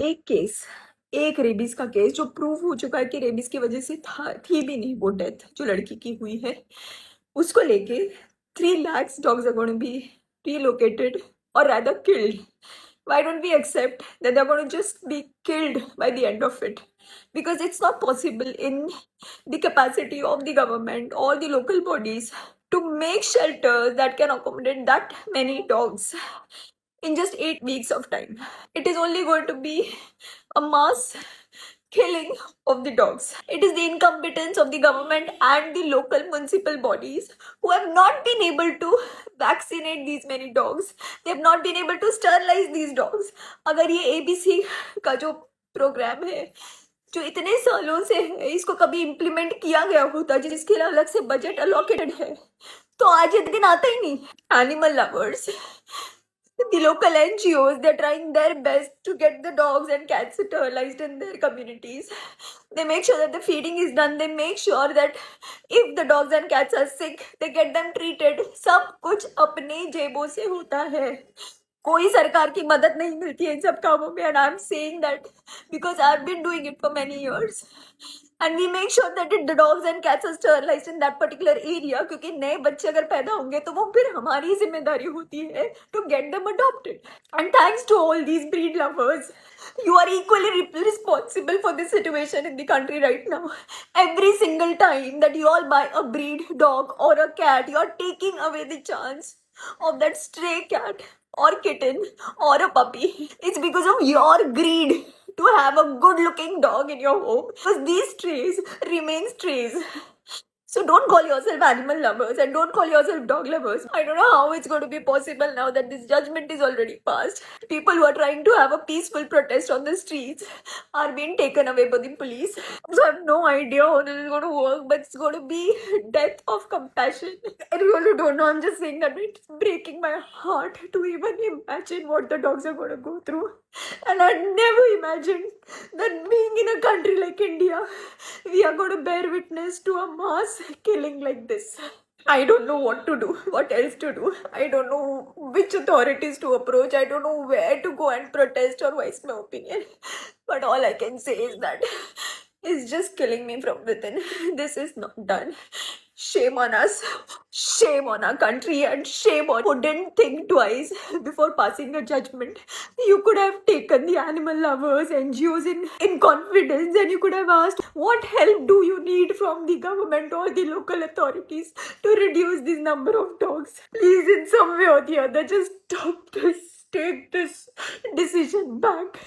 एक केस, एक रेबीज का केस जो प्रूव हो चुका है कि रेबीज की वजह से थी भी नहीं वो डेथ जो लड़की की हुई है, उसको लेके 3 lakhs dogs are going to be relocated or rather killed. Why don't we accept that they're going to just be killed by the end of it? Because it's not possible in the capacity of the government or the local bodies to make shelters that can accommodate that many dogs in just 8 weeks of time. It is only going to be a mass killing of the dogs. It is the incompetence of the government and the local municipal bodies who have not been able to vaccinate these many dogs. They have not been able to sterilize these dogs. अगर ये ABC का जो programme है जो इतने सालों से है इसको कभी इम्प्लीमेंट किया गया होता जिसके लिए अलग से बजट अलोकेटेड है तो आज ये दिन आता ही नहीं. Animal lovers, the local NGOs, they're trying their best to get the dogs and cats sterilized in their communities. They make sure that the feeding is done. They make sure that if the dogs and cats are sick, they get them treated. सब कुछ अपने जेबों से होता है. कोई सरकार की मदद नहीं मिलती है इन सब कामों में. And I'm saying that because I've been doing it for many years. And we make sure that the dogs and cats are sterilized in that particular area क्योंकि नए बच्चे अगर पैदा होंगे तो वो फिर हमारी जिम्मेदारी होती है to get them adopted. And thanks to all these breed lovers, you are equally responsible for this situation in the country right now. Every single time that you all buy a breed dog or a cat, you are taking away the chance of that stray cat or kitten or a puppy. It's because of your greed to have a good looking dog in your home because these strays remain strays. So don't call yourself animal lovers and don't call yourself dog lovers. I don't know how it's going to be possible now that this judgment is already passed. People who are trying to have a peaceful protest on the streets are being taken away by the police. So I have no idea how this is going to work, but it's going to be death of compassion. I really don't know. I'm just saying that it's breaking my heart to even imagine what the dogs are going to go through. And I never imagined that being in a country like India, we are going to bear witness to a mass killing like this. I don't know what to do, what else to do. I don't know which authorities to approach. I don't know where to go and protest or voice my opinion. But all I can say is that it's just killing me from within. This is not done. Shame on us, shame on our country, and shame on who didn't think twice before passing a judgment. You could have taken the animal lovers, NGOs in confidence, and you could have asked, what help do you need from the government or the local authorities to reduce this number of dogs? Please, in some way or the other, just stop this. Take this decision back.